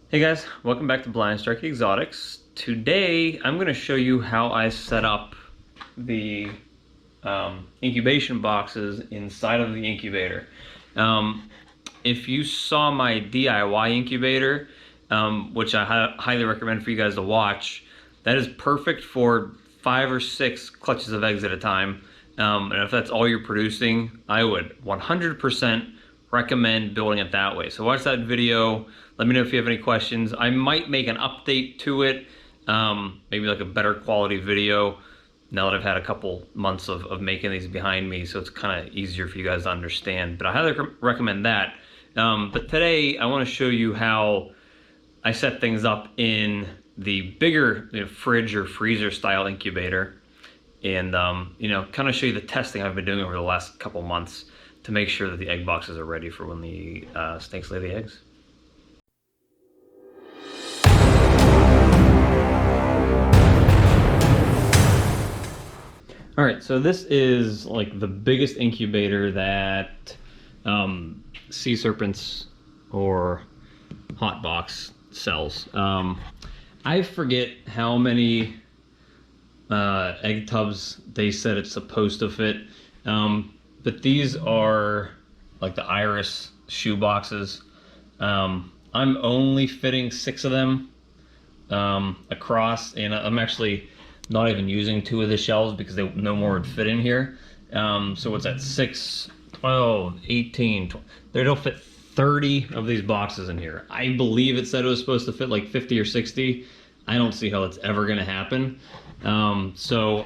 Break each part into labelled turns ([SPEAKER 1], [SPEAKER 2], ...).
[SPEAKER 1] Hey guys, welcome back to Blind Strike Exotics. Today I'm going to show you how I set up the incubation boxes inside of the incubator. If you saw my DIY incubator, which I highly recommend for you guys to watch, that is perfect for 5 or 6 clutches of eggs at a time. And if that's all you're producing, I would 100% recommend building it that way. So watch that video. Let me know if you have any questions. I might make an update to it, maybe like a better quality video now that I've had a couple months of making these behind me, so it's kind of easier for you guys to understand. But I highly recommend that. But today I want to show you how I set things up in the bigger fridge or freezer style incubator, and kind of show you the testing I've been doing over the last couple months to make sure that the egg boxes are ready for when the snakes lay the eggs. All right, so this is like the biggest incubator that Sea Serpents or Hotbox sells. I forget how many egg tubs they said it's supposed to fit, but these are like the Iris shoe boxes. I'm only fitting 6 of them across, and I'm actually not even using 2 of the shelves because no more would fit in here. So what's that, 6, 12, 18, 20, they'll fit 30 of these boxes in here. I believe it said it was supposed to fit like 50 or 60. I don't see how it's ever gonna happen. So,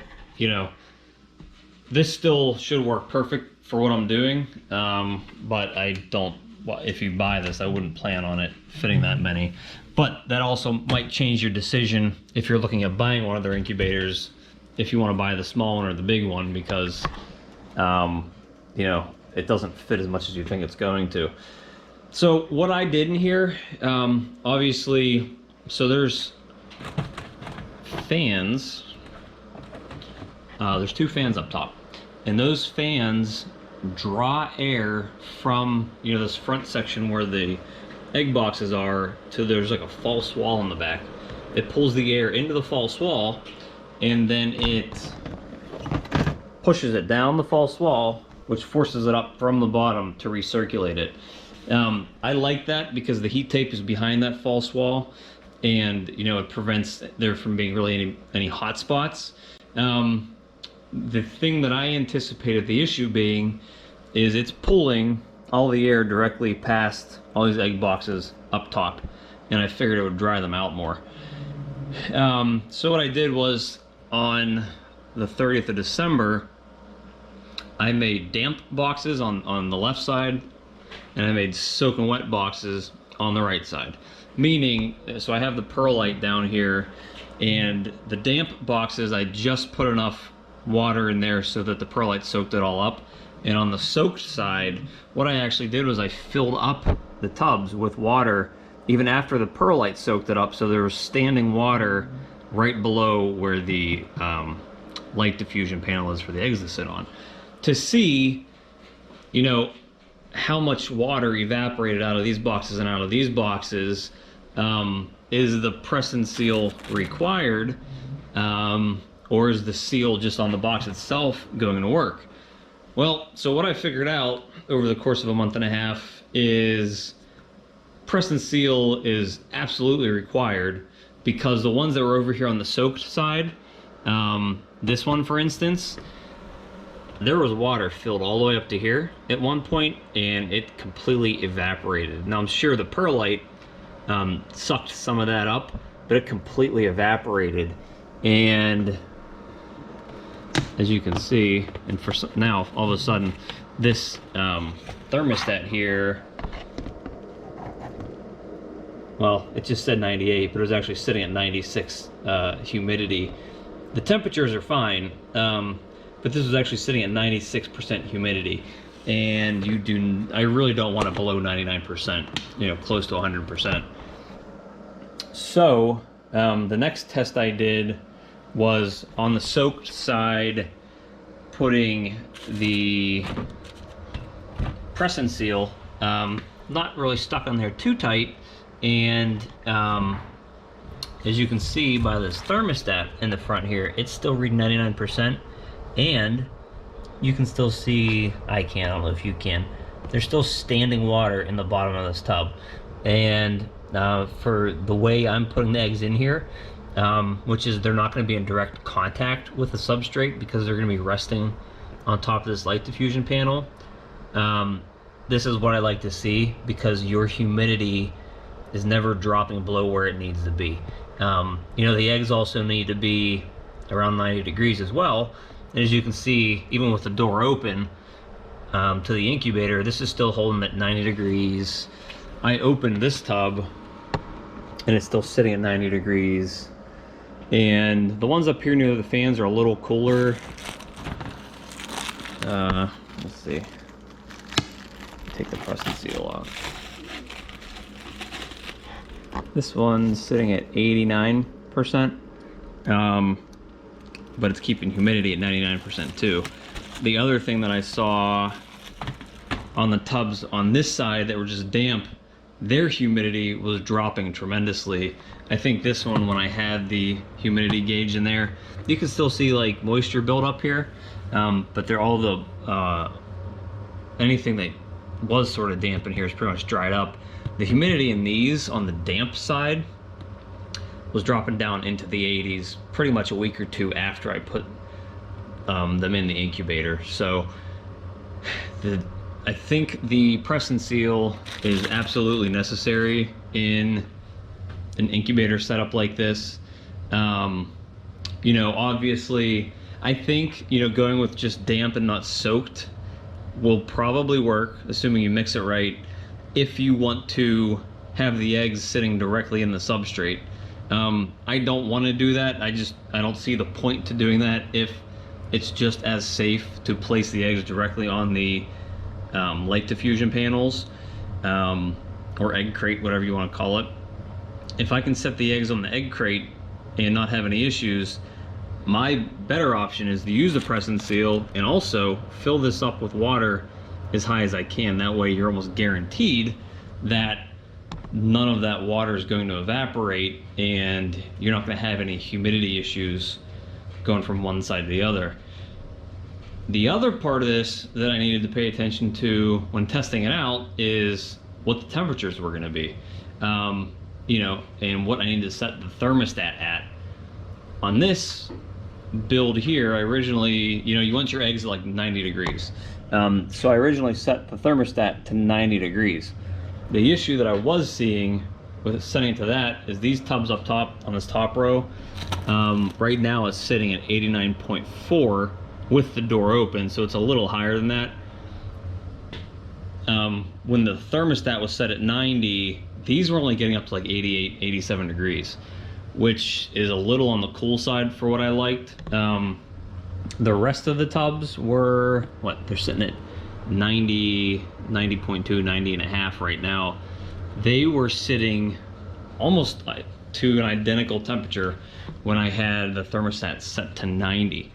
[SPEAKER 1] this still should work perfect for what I'm doing, but I don't, if you buy this, I wouldn't plan on it fitting that many. But that also might change your decision if you're looking at buying one of their incubators, if you want to buy the small one or the big one, because it doesn't fit as much as you think it's going to. So what I did in here, obviously, so there's fans. There's 2 fans up top, and those fans draw air from this front section where the egg boxes are to there's like a false wall in the back. It pulls the air into the false wall, and then it pushes it down the false wall, which forces it up from the bottom to recirculate it. I like that because the heat tape is behind that false wall, and it prevents there from being really any hot spots. The thing that I anticipated the issue being is it's pulling all the air directly past all these egg boxes up top, and I figured it would dry them out more. So what I did was, on the 30th of December, I made damp boxes on the left side, and I made soaking wet boxes on the right side. Meaning, so I have the perlite down here, and the damp boxes, I just put enough water in there so that the perlite soaked it all up. And on the soaked side, what I actually did was I filled up the tubs with water even after the perlite soaked it up, so there was standing water right below where the light diffusion panel is for the eggs to sit on, to see how much water evaporated out of these boxes and out of these boxes. Is the press and seal required, or is the seal just on the box itself going to work? Well, so what I figured out over the course of a month and a half is press and seal is absolutely required, because the ones that were over here on the soaked side, this one for instance, there was water filled all the way up to here at one point, and it completely evaporated. Now I'm sure the perlite sucked some of that up, but it completely evaporated. And as you can see, and for now, all of a sudden, this thermostat here, well, it just said 98, but it was actually sitting at 96 humidity. The temperatures are fine, but this was actually sitting at 96% humidity, and I really don't want it below 99%, close to 100%. So the next test I did was on the soaked side, putting the press and seal, not really stuck on there too tight, And as you can see by this thermostat in the front here, it's still reading 99%. And you can still see, I don't know if you can, there's still standing water in the bottom of this tub. And for the way I'm putting the eggs in here, which is they're not going to be in direct contact with the substrate because they're going to be resting on top of this light diffusion panel. This is what I like to see, because your humidity is never dropping below where it needs to be. You know, the eggs also need to be around 90 degrees as well. And as you can see, even with the door open to the incubator, this is still holding at 90 degrees. I opened this tub and it's still sitting at 90 degrees. And the ones up here near the fans are a little cooler. Let's see. Take the Preston seal off. This one's sitting at 89%. But it's keeping humidity at 99% too. The other thing that I saw on the tubs on this side that were just damp, their humidity was dropping tremendously. I think this one, when I had the humidity gauge in there, you can still see like moisture build up here, but they're all the anything that was sort of damp in here is pretty much dried up. The humidity in these on the damp side was dropping down into the 80s pretty much a week or two after I put them in the incubator. So I think the press and seal is absolutely necessary in an incubator setup like this. You know, obviously, I think, you know, going with just damp and not soaked will probably work, assuming you mix it right, if you want to have the eggs sitting directly in the substrate. I don't want to do that. I don't see the point to doing that if it's just as safe to place the eggs directly on the light diffusion panels, or egg crate, whatever you want to call it. If I can set the eggs on the egg crate and not have any issues, my better option is to use the press and seal and also fill this up with water as high as I can. That way you're almost guaranteed that none of that water is going to evaporate and you're not going to have any humidity issues going from one side to the other. The other part of this that I needed to pay attention to when testing it out is what the temperatures were going to be, you know, and what I needed to set the thermostat at. On this build here, I originally, you know, you want your eggs at like 90 degrees. So I originally set the thermostat to 90 degrees. The issue that I was seeing with setting it to that is these tubs up top on this top row, right now it's sitting at 89.4 with the door open, so it's a little higher than that. When the thermostat was set at 90, these were only getting up to like 88, 87 degrees, which is a little on the cool side for what I liked. The rest of the tubs were, what, they're sitting at 90, 90.2, 90 and a half right now. They were sitting almost to an identical temperature when I had the thermostat set to 90.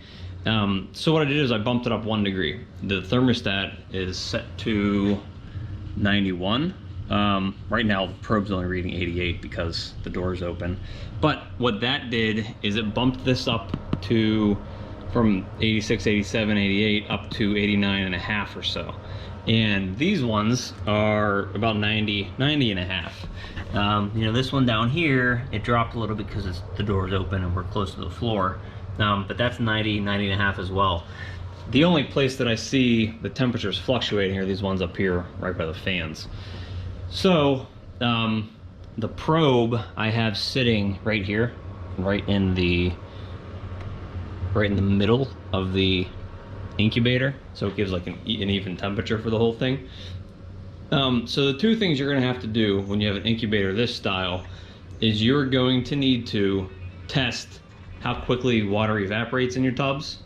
[SPEAKER 1] So what I did is I bumped it up 1 degree. The thermostat is set to 91. Right now the probe's only reading 88 because the door is open. But what that did is it bumped this up to from 86, 87, 88 up to 89 and a half or so. And these ones are about 90, 90 and a half. You know, this one down here, it dropped a little because the door is open and we're close to the floor. But that's 90, 90 and a half as well. The only place that I see the temperatures fluctuating are these ones up here right by the fans. So the probe I have sitting right here, right in the middle of the incubator, so it gives like an even temperature for the whole thing. So the two things you're going to have to do when you have an incubator this style is you're going to need to test how quickly water evaporates in your tubs,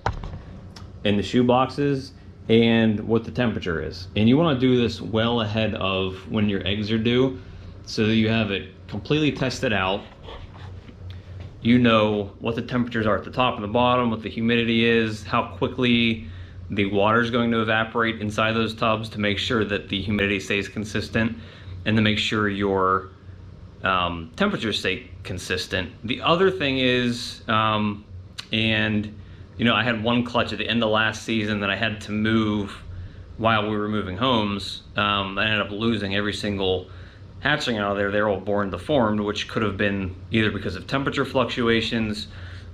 [SPEAKER 1] in the shoe boxes, and what the temperature is. And you want to do this well ahead of when your eggs are due, so that you have it completely tested out. You know what the temperatures are at the top and the bottom, what the humidity is, how quickly the water is going to evaporate inside those tubs to make sure that the humidity stays consistent, and to make sure your temperatures stay consistent. The other thing is, and you know, I had one clutch at the end of last season that I had to move while we were moving homes. I ended up losing every single hatchling out of there. They're all born deformed, which could have been either because of temperature fluctuations,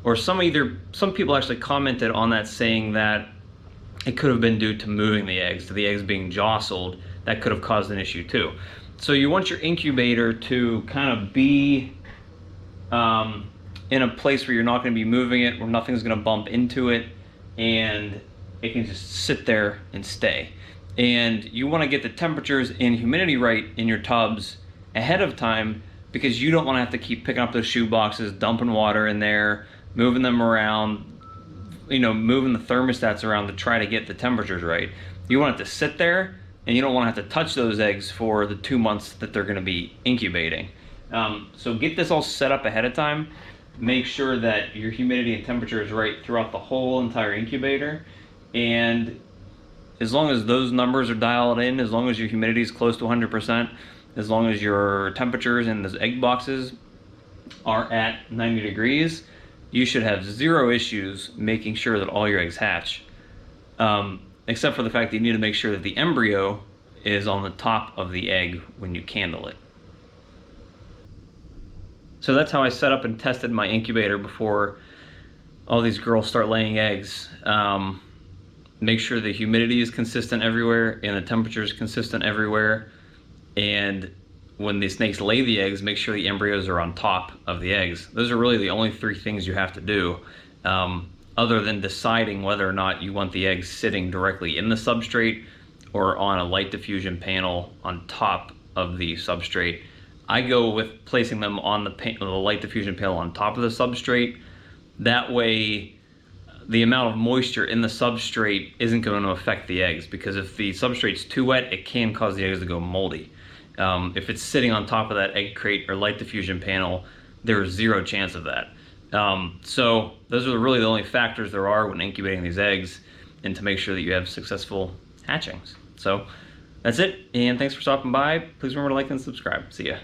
[SPEAKER 1] or some people actually commented on that saying that it could have been due to moving the eggs, to the eggs being jostled. That could have caused an issue too. So you want your incubator to kind of be in a place where you're not going to be moving it, where nothing's going to bump into it, and it can just sit there and stay. And you want to get the temperatures and humidity right in your tubs ahead of time, because you don't want to have to keep picking up those shoe boxes, dumping water in there, moving them around, you know, moving the thermostats around to try to get the temperatures right. You want it to sit there, and you don't want to have to touch those eggs for the 2 months that they're going to be incubating. So get this all set up ahead of time. Make sure that your humidity and temperature is right throughout the whole entire incubator. And as long as those numbers are dialed in, as long as your humidity is close to 100%, as long as your temperatures in those egg boxes are at 90 degrees, you should have zero issues making sure that all your eggs hatch. Except for the fact that you need to make sure that the embryo is on the top of the egg when you candle it. So that's how I set up and tested my incubator before all these girls start laying eggs. Make sure the humidity is consistent everywhere and the temperature is consistent everywhere. And when the snakes lay the eggs, make sure the embryos are on top of the eggs. Those are really the only 3 things you have to do, other than deciding whether or not you want the eggs sitting directly in the substrate or on a light diffusion panel on top of the substrate. I go with placing them on the light diffusion panel on top of the substrate. That way, the amount of moisture in the substrate isn't going to affect the eggs, because if the substrate's too wet, it can cause the eggs to go moldy. If it's sitting on top of that egg crate or light diffusion panel, there's zero chance of that. So those are really the only factors there are when incubating these eggs, and to make sure that you have successful hatchings. So that's it, and thanks for stopping by. Please remember to like and subscribe. See ya.